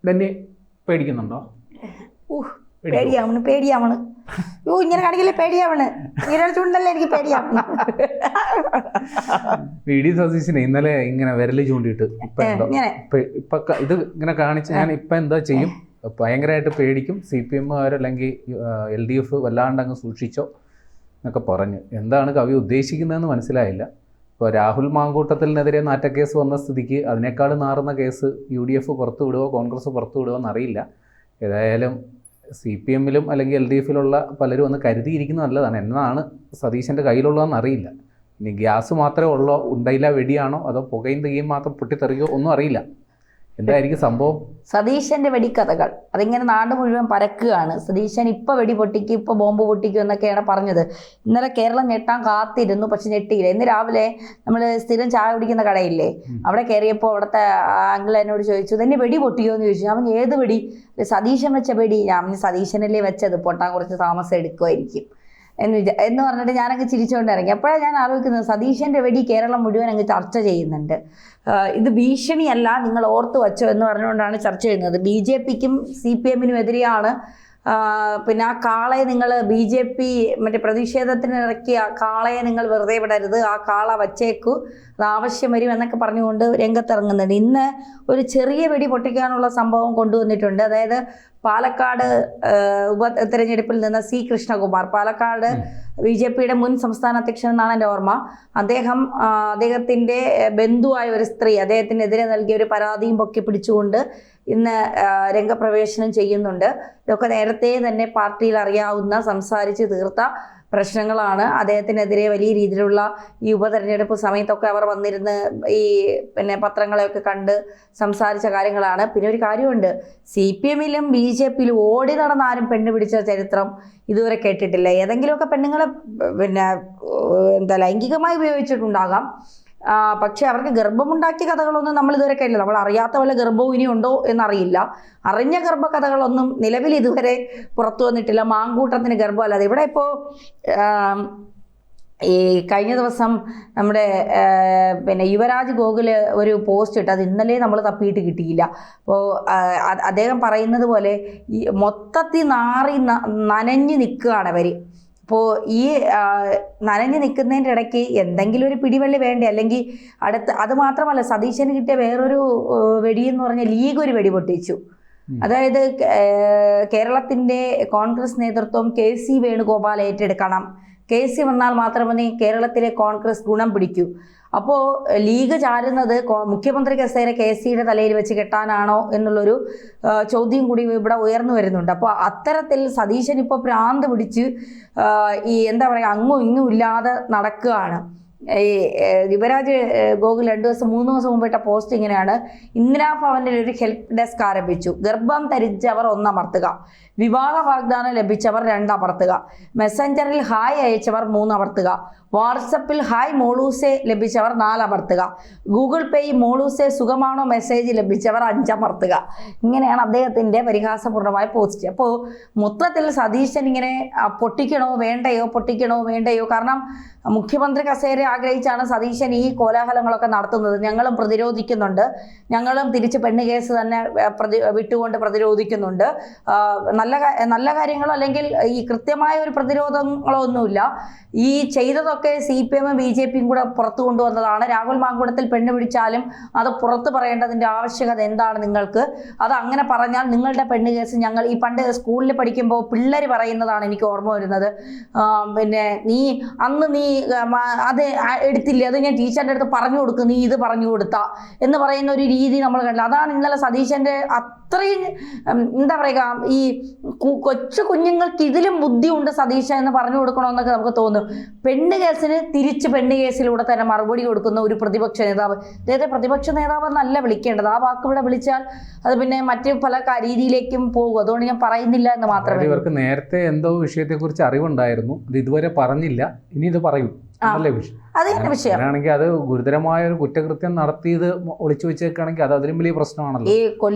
തന്നെ പേടിക്കുന്നുണ്ടോ? പേടിയാവണ് ഇങ്ങനെ കാണിക്കല്ലേ പേടിയാവണ്. ചൂണ്ടല്ലേ എനിക്ക് പേടിയാവണ്. വി.ഡി. സതീശനെ ഇന്നലെ ഇങ്ങനെ വിരല് ചൂണ്ടിയിട്ട് ഇപ്പൊ ഇത് ഇങ്ങനെ കാണിച്ച് ഞാൻ ഇപ്പൊ എന്താ ചെയ്യും, ഭയങ്കരമായിട്ട് പേടിക്കും, CPM അല്ലെങ്കിൽ LDF വല്ലാണ്ട് അങ്ങ് സൂക്ഷിച്ചോ എന്നൊക്കെ പറഞ്ഞു. എന്താണ് കവി ഉദ്ദേശിക്കുന്നതെന്ന് മനസ്സിലായില്ല. ഇപ്പോൾ രാഹുൽ മാങ്കൂട്ടത്തിനെതിരെ നാറ്റക്കേസ് വന്ന സ്ഥിതിക്ക് അതിനേക്കാൾ നാറുന്ന കേസ് UDF പുറത്തു വിടുവോ കോൺഗ്രസ് പുറത്തു വിടുവോ എന്നറിയില്ല. ഏതായാലും CPM അല്ലെങ്കിൽ LDFിലുള്ള പലരും ഒന്ന് കരുതിയിരിക്കുന്നത് നല്ലതാണ്. എന്നാണ് സതീശൻ്റെ കയ്യിലുള്ളതെന്ന് അറിയില്ല. ഇനി ഗ്യാസ് മാത്രമേ ഉള്ളോ, ഉണ്ടയില്ല വെടിയാണോ, അതോ പുകയും തീയും മാത്രം പൊട്ടിത്തെറിയോ ഒന്നും അറിയില്ല. എന്തായിരിക്കും സംഭവം? സതീശന്റെ വെടിക്കഥകൾ അതിങ്ങനെ നാട് മുഴുവൻ പരക്കുകയാണ്. സതീശൻ ഇപ്പൊ വെടി പൊട്ടിക്കും, ഇപ്പൊ ബോംബ് പൊട്ടിക്കും എന്നൊക്കെയാണ് പറഞ്ഞത്. ഇന്നലെ കേരളം ഞെട്ടാൻ കാത്തിരുന്നു, പക്ഷെ ഞെട്ടിയില്ല. ഇന്ന് രാവിലെ നമ്മൾ സ്ഥിരം ചായ കുടിക്കുന്ന കടയില്ലേ, അവിടെ കയറിയപ്പോൾ അവിടുത്തെ ആംഗിൾ എന്നോട് ചോദിച്ചു, തന്നെ വെടി പൊട്ടിയോ എന്ന് ചോദിച്ചു. അവൻ ഏത് വെടി? സതീശൻ വെച്ച വെടി. ഞാൻ സതീശനല്ലേ വെച്ചത്, പൊട്ടാൻ കുറച്ച് താമസം എടുക്കുമായിരിക്കും എന്ന് പറഞ്ഞിട്ട് ഞാനങ്ങ് ചിരിച്ചുകൊണ്ട് ഇറങ്ങി. അപ്പോഴാണ് ഞാൻ ആലോചിക്കുന്നത്, സതീശൻ്റെ വെടി കേരളം മുഴുവൻ അങ്ങ് ചർച്ച ചെയ്യുന്നുണ്ട്. ഇത് ഭീഷണിയല്ല, നിങ്ങൾ ഓർത്ത് വച്ചോ എന്ന് പറഞ്ഞുകൊണ്ടാണ് ചർച്ച ചെയ്യുന്നത്. BJPക്കും CPMനും എതിരെയാണ്. പിന്നെ ആ കാളയെ നിങ്ങൾ BJP മറ്റേ പ്രതിഷേധത്തിന് ഇറക്കിയ കാളയെ നിങ്ങൾ വെറുതെ വിടരുത്, ആ കാള വച്ചേക്കു, അത് ആവശ്യം വരും എന്നൊക്കെ പറഞ്ഞുകൊണ്ട് രംഗത്തിറങ്ങുന്നുണ്ട്. ഇന്ന് ഒരു ചെറിയ വെടി പൊട്ടിക്കാനുള്ള സംഭവം കൊണ്ടുവന്നിട്ടുണ്ട്. അതായത് പാലക്കാട് ഉപതെരഞ്ഞെടുപ്പിൽ നിന്ന് C. കൃഷ്ണകുമാർ, പാലക്കാട് BJPയുടെ മുൻ സംസ്ഥാന അധ്യക്ഷൻ എന്നാണ് എൻ്റെ ഓർമ്മ. അദ്ദേഹത്തിൻ്റെ ബന്ധുവായ ഒരു സ്ത്രീ അദ്ദേഹത്തിനെതിരെ നൽകിയ ഒരു പരാതിയും പൊക്കി പിടിച്ചുകൊണ്ട് ഇന്ന് രംഗപ്രവേശനം ചെയ്യുന്നുണ്ട്. ഇതൊക്കെ നേരത്തെ തന്നെ പാർട്ടിയിൽ അറിയാവുന്ന, സംസാരിച്ച് തീർത്ത പ്രശ്നങ്ങളാണ്. അദ്ദേഹത്തിനെതിരെ വലിയ രീതിയിലുള്ള ഈ ഉപതെരഞ്ഞെടുപ്പ് സമയത്തൊക്കെ അവർ വന്നിരുന്ന് ഈ പത്രങ്ങളെയൊക്കെ കണ്ട് സംസാരിച്ച കാര്യങ്ങളാണ്. പിന്നെ ഒരു കാര്യമുണ്ട്, CPMലും BJPയിലും ഓടി നടന്ന ആരും പെണ്ണ് പിടിച്ച ചരിത്രം ഇതുവരെ കേട്ടിട്ടില്ല. ഏതെങ്കിലുമൊക്കെ പെണ്ണുങ്ങളെ ലൈംഗികമായി ഉപയോഗിച്ചിട്ടുണ്ടാകാം, പക്ഷെ അവർക്ക് ഗർഭമുണ്ടാക്കിയ കഥകളൊന്നും നമ്മൾ ഇതുവരെ കേട്ടില്ല. നമ്മൾ അറിയാത്ത വല്ല ഗർഭവും ഇനി ഉണ്ടോ എന്നറിയില്ല. അറിഞ്ഞ ഗർഭകഥകളൊന്നും നിലവിൽ ഇതുവരെ പുറത്തു വന്നിട്ടില്ല. മാങ്കൂട്ടത്തിന് ഗർഭമല്ലാതെ. ഇവിടെ ഇപ്പോൾ ഈ കഴിഞ്ഞ ദിവസം നമ്മുടെ യുവരാജ് ഗോകുല് ഒരു പോസ്റ്റ് ഇട്ട്, അത് ഇന്നലെ നമ്മൾ തപ്പിയിട്ട് കിട്ടിയില്ല. അപ്പോൾ അദ്ദേഹം പറയുന്നത് പോലെ ഈ മൊത്തത്തിൽ നനഞ്ഞു നിൽക്കുകയാണ് അവർ. അപ്പോൾ ഈ നനഞ്ഞു നിൽക്കുന്നതിൻ്റെ ഇടയ്ക്ക് എന്തെങ്കിലും ഒരു പിടിവള്ളി വേണ്ടേ? അല്ലെങ്കിൽ അത് മാത്രമല്ല, സതീശന് കിട്ടിയ വേറൊരു വെടിയെന്ന് പറഞ്ഞാൽ ലീഗ് ഒരു വെടി പൊട്ടിച്ചു. അതായത് കേരളത്തിൻ്റെ കോൺഗ്രസ് നേതൃത്വം KC വേണുഗോപാൽ ഏറ്റെടുക്കണം, KC വന്നാൽ മാത്രമേ കേരളത്തിലെ കോൺഗ്രസ് ഗുണം പിടിക്കൂ. അപ്പോൾ ലീഗ് ചാരുന്നത് മുഖ്യമന്ത്രി കസേര KCയുടെ തലയിൽ വെച്ച് കെട്ടാനാണോ എന്നുള്ളൊരു ചോദ്യം കൂടി ഇവിടെ ഉയർന്നു വരുന്നുണ്ട്. അപ്പോൾ അത്തരത്തിൽ സതീശൻ ഇപ്പോൾ ഭ്രാന്ത് പിടിച്ച് ഈ അങ്ങും ഇങ്ങും ഇല്ലാതെ നടക്കുകയാണ്. ഈ യുവരാജ് ഗോകുൽ 3 ദിവസം മുമ്പിട്ട പോസ്റ്റ് ഇങ്ങനെയാണ്: ഇന്ദിരാഭവനിൽ ഒരു ഹെൽപ്പ് ഡെസ്ക് ആരംഭിച്ചു. ഗർഭം ധരിച്ചവർ 1 അമർത്തുക, വിവാഹ വാഗ്ദാനം ലഭിച്ചവർ 2 അമർത്തുക, മെസ്സഞ്ചറിൽ ഹായ് അയച്ചവർ 3 അമർത്തുക, വാട്സപ്പിൽ ഹായ് മോളൂസെ ലഭിച്ചവർ 4 അമർത്തുക, ഗൂഗിൾ പേയിൽ മോളൂസെ സുഖമാണോ മെസ്സേജ് ലഭിച്ചവർ 5 അമർത്തുക. ഇങ്ങനെയാണ് അദ്ദേഹത്തിൻ്റെ പരിഹാസപൂർണ്ണമായ പോസ്റ്റ്. അപ്പോൾ മൊത്തത്തിൽ സതീശൻ ഇങ്ങനെ പൊട്ടിക്കണോ വേണ്ടയോ, കാരണം മുഖ്യമന്ത്രി കസേര ആഗ്രഹിച്ചാണ് സതീശൻ ഈ കോലാഹലങ്ങളൊക്കെ നടത്തുന്നത്. ഞങ്ങളും പ്രതിരോധിക്കുന്നുണ്ട്, ഞങ്ങളും തിരിച്ച് പെണ്ണ് കേസ് തന്നെ വിട്ടുകൊണ്ട് പ്രതിരോധിക്കുന്നുണ്ട്. നല്ല കാര്യങ്ങളോ അല്ലെങ്കിൽ ഈ കൃത്യമായ ഒരു പ്രതിരോധങ്ങളോ ഒന്നുമില്ല. ഈ ചെയ്തതൊക്കെ CPMും BJPയും കൂടെ പുറത്തു കൊണ്ടുവന്നതാണ്. രാഹുൽ മാങ്കൂട്ടത്തിൽ പെണ്ണ് പിടിച്ചാലും അത് പുറത്ത് പറയേണ്ടതിൻ്റെ ആവശ്യകത എന്താണ് നിങ്ങൾക്ക്? അത് അങ്ങനെ പറഞ്ഞാൽ നിങ്ങളുടെ പെണ്ണ് കേസ് ഞങ്ങൾ ഈ പണ്ട് സ്കൂളിൽ പഠിക്കുമ്പോൾ പിള്ളേർ പറയുന്നതാണ് എനിക്ക് ഓർമ്മ വരുന്നത്. നീ അത് എടുത്തില്ലേ, അത് ഞാൻ ടീച്ചറിൻ്റെ അടുത്ത് പറഞ്ഞു കൊടുക്കും, നീ ഇത് പറഞ്ഞു കൊടുത്താ എന്ന് പറയുന്ന ഒരു രീതി നമ്മൾ കണ്ടില്ല. അതാണ് ഇന്നലെ സതീശൻ്റെ അത്രയും ഈ കൊച്ചു കുഞ്ഞുങ്ങൾക്ക് ഇതിലും ബുദ്ധിയുണ്ട് സതീശ എന്ന് പറഞ്ഞു കൊടുക്കണമെന്നൊക്കെ നമുക്ക് തോന്നും. പെണ്ണ് കേസിന് തിരിച്ച് പെണ്ണ് കേസിലൂടെ തന്നെ മറുപടി കൊടുക്കുന്ന ഒരു പ്രതിപക്ഷ നേതാവ്. അദ്ദേഹത്തെ പ്രതിപക്ഷ നേതാവ് എന്നല്ല വിളിക്കേണ്ടത്. ആ വാക്ക് ഇവിടെ വിളിച്ചാൽ അത് പിന്നെ മറ്റു പല രീതിയിലേക്കും പോകും. അതുകൊണ്ട് ഞാൻ പറയുന്നില്ല എന്ന് മാത്രമേ. ഇവർക്ക് നേരത്തെ എന്തോ വിഷയത്തെക്കുറിച്ച് അറിവുണ്ടായിരുന്നു, അത് ഇതുവരെ പറഞ്ഞില്ല, ഇനി ഇത് പറയും. അങ്ങനെയാണെങ്കിൽ അത് ഗുരുതരമായ ഒരു കുറ്റകൃത്യം നടത്തിയത് ഒളിച്ചു വെച്ചേക്കാണെങ്കിൽ അത് അതിലും വലിയ പ്രശ്നമാണല്ലോ. ഈ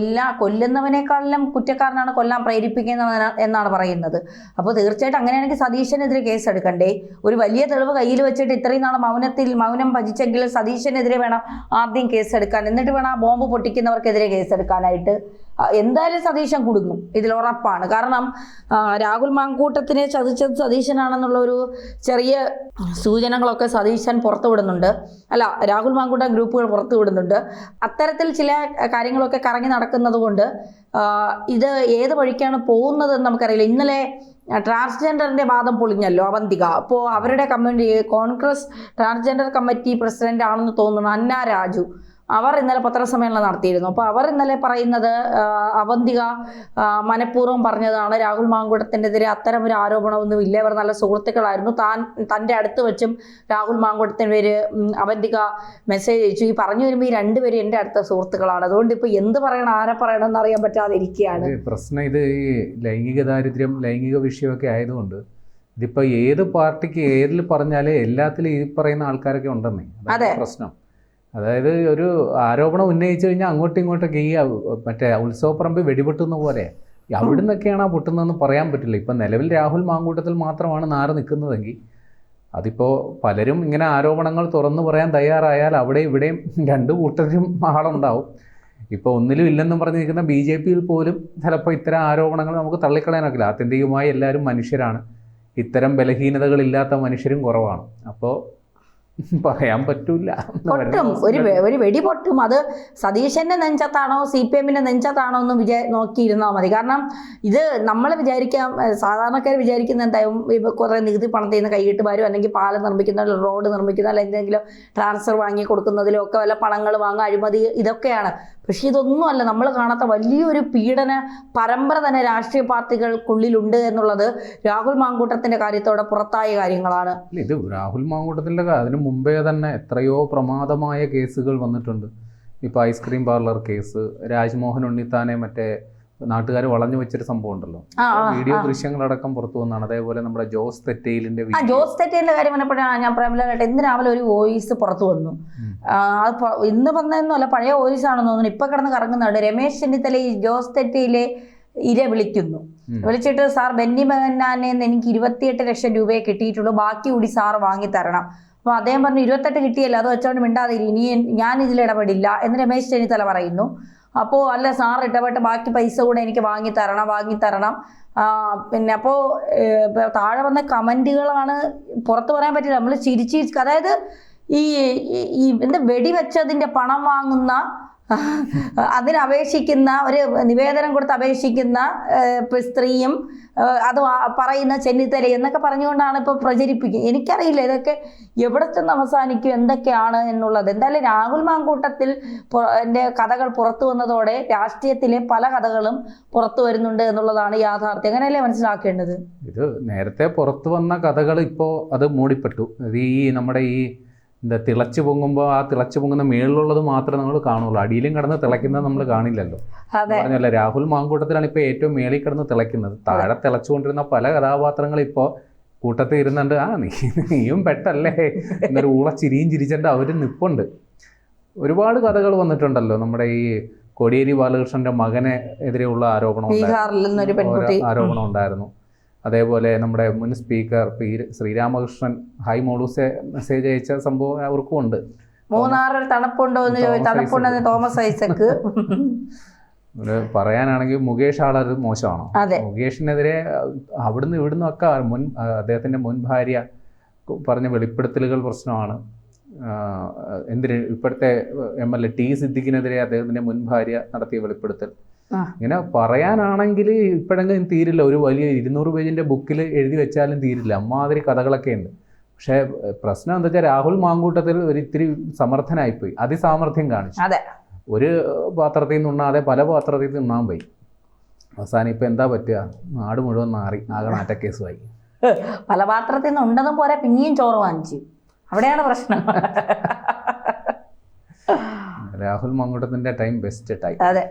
കൊല്ലുന്നവനേക്കാളും കുറ്റക്കാരനാണ് കൊല്ലാൻ പ്രേരിപ്പിക്കുന്നവൻ എന്നാണ് പറയുന്നത്. അപ്പോൾ തീർച്ചയായിട്ടും അങ്ങനെയാണെങ്കിൽ സതീശനെതിരെ കേസ് എടുക്കണ്ടേ? ഒരു വലിയ തെളിവ് കയ്യിൽ വെച്ചിട്ട് ഇത്രയും നാൾ മൗനം ഭജിച്ചെങ്കിൽ സതീശനെതിരെ വേണം ആദ്യം കേസ് എടുക്കാൻ, എന്നിട്ട് വേണം ആ ബോംബ് പൊട്ടിക്കുന്നവർക്കെതിരെ കേസ് എടുക്കാനായിട്ട്. എന്തായാലും സതീശൻ കുടുങ്ങും, ഇതിൽ ഉറപ്പാണ്. കാരണം രാഹുൽ മാങ്കൂട്ടത്തിനെ ചതിച്ചത് സതീശനാണെന്നുള്ള ഒരു ചെറിയ സൂചനകളൊക്കെ സതീശൻ പുറത്തുവിടുന്നുണ്ട്, അല്ല രാഹുൽ മാങ്കൂട്ടം ഗ്രൂപ്പുകൾ പുറത്തുവിടുന്നുണ്ട്. അത്തരത്തിൽ ചില കാര്യങ്ങളൊക്കെ കറങ്ങി നടക്കുന്നത് കൊണ്ട് ഇത് ഏത് വഴിക്കാണ് പോകുന്നതെന്ന് നമുക്കറിയില്ല. ഇന്നലെ ട്രാൻസ്ജെൻഡറിന്റെ വാദം പൊളിഞ്ഞല്ലോ അവന്തിക. അപ്പോൾ അവരുടെ കോൺഗ്രസ് ട്രാൻസ്ജെൻഡർ കമ്മിറ്റി പ്രസിഡന്റ് ആണെന്ന് തോന്നുന്നു അന്ന രാജു, അവർ ഇന്നലെ പത്രസമ്മേളനം നടത്തിയിരുന്നു. അപ്പോൾ അവർ ഇന്നലെ പറയുന്നത് അവന്തിക മനഃപൂർവ്വം പറഞ്ഞതാണ്, രാഹുൽ മാങ്കൂട്ടത്തിനെതിരെ അത്തരം ഒരു ആരോപണമൊന്നും ഇല്ല, ഇവർ നല്ല സുഹൃത്തുക്കളായിരുന്നു. തൻ്റെ അടുത്ത് വെച്ചും രാഹുൽ മാങ്കൂട്ടത്തിന് പേര് അവന്തിക മെസ്സേജ് അയച്ചു. ഈ പറഞ്ഞു വരുമ്പോൾ ഈ രണ്ടുപേരും എൻ്റെ അടുത്ത സുഹൃത്തുക്കളാണ്, അതുകൊണ്ട് ഇപ്പോൾ എന്ത് പറയണം ആരെ പറയണം എന്നറിയാൻ പറ്റാതെ ഇരിക്കുകയാണ്. പ്രശ്നം ഇത് ഈ ലൈംഗിക ദാരിദ്ര്യം ലൈംഗിക വിഷയമൊക്കെ ആയതുകൊണ്ട് ഇതിപ്പോൾ ഏത് പാർട്ടിക്ക് ഏതിൽ പറഞ്ഞാലേ എല്ലാത്തിലും ഈ പറയുന്ന ആൾക്കാരൊക്കെ ഉണ്ടെന്നേ, അതെ പ്രശ്നം. അതായത് ഒരു ആരോപണം ഉന്നയിച്ചു കഴിഞ്ഞാൽ അങ്ങോട്ടും ഇങ്ങോട്ടൊക്കെ ഈ മറ്റേ ഉത്സവപ്പറമ്പ് വെടിപൊട്ടുന്ന പോലെ അവിടെ നിന്നൊക്കെയാണ് ആ പൊട്ടുന്നതെന്ന് പറയാൻ പറ്റില്ല. ഇപ്പം നിലവിൽ രാഹുൽ മാങ്കൂട്ടത്തിൽ മാത്രമാണ് നാറ് നിൽക്കുന്നതെങ്കിൽ അതിപ്പോൾ പലരും ഇങ്ങനെ ആരോപണങ്ങൾ തുറന്നു പറയാൻ തയ്യാറായാൽ അവിടെ ഇവിടെയും രണ്ടു കൂട്ടരും ആളുണ്ടാവും. ഇപ്പോൾ ഒന്നിലും ഇല്ലെന്നും പറഞ്ഞ് നിൽക്കുന്ന BJP-യിൽ പോലും ചിലപ്പോൾ ഇത്തരം ആരോപണങ്ങൾ നമുക്ക് തള്ളിക്കളയാനൊക്കില്ല. ആത്യന്തികമായി എല്ലാവരും മനുഷ്യരാണ്, ഇത്തരം ബലഹീനതകളില്ലാത്ത മനുഷ്യരും കുറവാണ്. അപ്പോൾ പറയാൻ പറ്റൂല, പൊട്ടും, ഒരു വെടി പൊട്ടും. അത് സതീശന്റെ നെഞ്ചത്താണോ CPM-ന്റെ നെഞ്ചത്താണോ എന്ന് നോക്കിയിരുന്നാൽ മതി. കാരണം ഇത് നമ്മൾ വിചാരിക്കാം, സാധാരണക്കാർ വിചാരിക്കുന്ന എന്തായാലും കുറേ നികുതി പണത്തിൽ നിന്ന് കൈയിട്ട് വരും, അല്ലെങ്കിൽ പാലം നിർമ്മിക്കുന്നതിലോ റോഡ് നിർമ്മിക്കുന്നതിലോ എന്തെങ്കിലും ട്രാൻസ്ഫർ വാങ്ങി കൊടുക്കുന്നതിലോ ഒക്കെ വല്ല പണങ്ങൾ വാങ്ങുക, അഴിമതി, ഇതൊക്കെയാണ്. പക്ഷെ ഇതൊന്നുമല്ല, നമ്മൾ കാണാത്ത വലിയൊരു പീഡന പരമ്പര തന്നെ രാഷ്ട്രീയ പാർട്ടികൾക്കുള്ളിലുണ്ട് എന്നുള്ളത് രാഹുൽ മാങ്കൂട്ടത്തിന്റെ കാര്യത്തോടെ പുറത്തായ കാര്യങ്ങളാണ്. ഇത് രാഹുൽ മാങ്കൂട്ടത്തിന്റെ അതിന് മുമ്പേ തന്നെ എത്രയോ പ്രമാദമായ കേസുകൾ വന്നിട്ടുണ്ട്. ഇപ്പോൾ ഐസ്ക്രീം പാർലർ കേസ്, രാജ്മോഹൻ ഉണ്ണിത്താനെ മറ്റേ നാട്ടുകാർ വളഞ്ഞു വെച്ചൊരു സംഭവം ഉണ്ടല്ലോ, വീഡിയോ ദൃശ്യങ്ങളടക്കം പുറത്തു വന്നാണ്. അതേപോലെ നമ്മുടെ ജോസ് തെറ്റയിലിന്റെ കാര്യം പറഞ്ഞപ്പോഴാണ് ഞാൻ പ്രേമലായിട്ട് ഇന്ന് രാവിലെ ഒരു വോയിസ് പുറത്തു വന്നു. ഇന്ന് വന്നതെന്നല്ല, പഴയ വോയിസ് ആണെന്ന് തോന്നുന്നു. ഇപ്പൊ കിടന്ന് കറങ്ങുന്നുണ്ട്. രമേശ് ചെന്നിത്തല ഈ ജോസ് തെറ്റയിലെ ഇര വിളിച്ചിട്ട് സാർ ബെന്നി ബെഹന്നാനെ എനിക്ക് 28 ലക്ഷം രൂപയെ കിട്ടിയിട്ടുള്ളൂ, ബാക്കി കൂടി സാർ വാങ്ങി തരണം. അപ്പോൾ അദ്ദേഹം പറഞ്ഞു 28 കിട്ടിയല്ലോ, അത് വെച്ചോണ്ട് മിണ്ടാതിരി, ഇനി ഞാൻ ഇതിൽ ഇടപെടില്ല എന്ന് രമേശ് ചെന്നിത്തല പറയുന്നു. അപ്പോൾ അല്ല സാർ ഇടപെട്ട് ബാക്കി പൈസ കൂടെ എനിക്ക് വാങ്ങി തരണം. പിന്നെ അപ്പോൾ താഴെ വന്ന കമൻറ്റുകളാണ് പുറത്ത് പറയാൻ പറ്റില്ല. നമ്മൾ ചിരിച്ച് അതായത് ഈ എന്താ വെടിവെച്ചതിൻ്റെ പണം വാങ്ങുന്ന, അതിനപേക്ഷിക്കുന്ന, ഒരു നിവേദനം കൊടുത്ത് അപേക്ഷിക്കുന്ന സ്ത്രീയും അത് പറയുന്ന ചെന്നിത്തല എന്നൊക്കെ പറഞ്ഞുകൊണ്ടാണ് ഇപ്പോൾ പ്രചരിപ്പിക്കുക. എനിക്കറിയില്ല ഇതൊക്കെ എവിടെ ചെന്ന് അവസാനിക്കും, എന്തൊക്കെയാണ് എന്നുള്ളത്. എന്തായാലും രാഹുൽ മാങ്കൂട്ടത്തിൽ കഥകൾ പുറത്തു വന്നതോടെ രാഷ്ട്രീയത്തിലെ പല കഥകളും പുറത്തു വരുന്നുണ്ട് എന്നുള്ളതാണ് യാഥാർത്ഥ്യം. അങ്ങനെയല്ലേ മനസ്സിലാക്കേണ്ടത്? ഇത് നേരത്തെ പുറത്തു വന്ന കഥകൾ ഇപ്പോൾ അത് മൂടിപ്പെട്ടു. ഇത് ഈ നമ്മുടെ ഈ എന്താ തിളച്ചു പൊങ്ങുമ്പോൾ ആ തിളച്ചു പൊങ്ങുന്ന മേളിലുള്ളത് മാത്രമേ നമ്മൾ കാണുള്ളൂ, അടിയിലും കിടന്ന് തിളയ്ക്കുന്നത് നമ്മൾ കാണില്ലല്ലോ. പറഞ്ഞല്ല, രാഹുൽ മാങ്കൂട്ടത്തിലാണ് ഇപ്പോൾ ഏറ്റവും മേളിൽ കിടന്ന് തിളയ്ക്കുന്നത്. താഴെ തിളച്ചുകൊണ്ടിരുന്ന പല കഥാപാത്രങ്ങൾ ഇപ്പോൾ കൂട്ടത്തിൽ ഇരുന്നുണ്ട്, നീയും പെട്ടല്ലേ എന്നൊരു ഊളച്ചിരിയും ചിരിച്ചിട്ട് അവർ നിപ്പുണ്ട്. ഒരുപാട് കഥകൾ വന്നിട്ടുണ്ടല്ലോ. നമ്മുടെ ഈ കോടിയേരി ബാലകൃഷ്ണന്റെ മകനെ എതിരെയുള്ള ആരോപണം ഉണ്ടായിരുന്നു. അതേപോലെ നമ്മുടെ മുൻ സ്പീക്കർ ശ്രീരാമകൃഷ്ണൻ ഹൈ മോളൂസെ മെസ്സേജ് അയച്ച സംഭവം അവർക്കും ഉണ്ട്. മൂന്നാറിൽ തണുപ്പുണ്ടെന്ന് തോമസ് ഐസക്ക് പറയാനാണെങ്കിൽ മുകേഷ് ആളൊരു മോശമാണോ? മുകേഷിനെതിരെ അവിടുന്ന് ഇവിടുന്ന് ഒക്കെ അദ്ദേഹത്തിന്റെ മുൻ ഭാര്യ പറഞ്ഞ വെളിപ്പെടുത്തലുകൾ പ്രശ്നമാണ്. ഇപ്പോഴത്തെ MLA T സിദ്ദിഖിനെതിരെ അദ്ദേഹത്തിന്റെ മുൻ ഭാര്യ നടത്തിയ വെളിപ്പെടുത്തൽ. ഇങ്ങനെ പറയാനാണെങ്കിൽ ഇപ്പോഴെങ്കിലും തീരില്ല. ഒരു വലിയ 200 പേജിന്റെ ബുക്കിൽ എഴുതി വെച്ചാലും തീരില്ല, അമ്മാതിരി കഥകളൊക്കെ ഉണ്ട്. പക്ഷെ പ്രശ്നം എന്താ വെച്ചാൽ രാഹുൽ മാങ്കൂട്ടത്തിൽ ഒരു ഇത്തിരി സമർത്ഥനായിപ്പോയി, അതിസാമർഥ്യം കാണിച്ചു. ഒരു പാത്രത്തിൽ നിന്ന് ഉണ്ണാതെ പല പാത്രത്തിൽ നിന്ന് ഉണ്ണാൻ പോയി. അവസാനം ഇപ്പൊ എന്താ പറ്റുക, നാട് മുഴുവൻ നാറി ആകെ നാറ്റക്കേസുമായി. പല പാത്രത്തിൽ നിന്ന് ഉണ്ടതും പോരാ പിന്നെയും ചോറ് വാങ്ങിച്ചു, അവിടെയാണ് പ്രശ്നം. രാഹുൽ മാങ്കൂട്ടത്തിന്റെ ടൈം ബെസ്റ്റ് ടൈം. അതെ.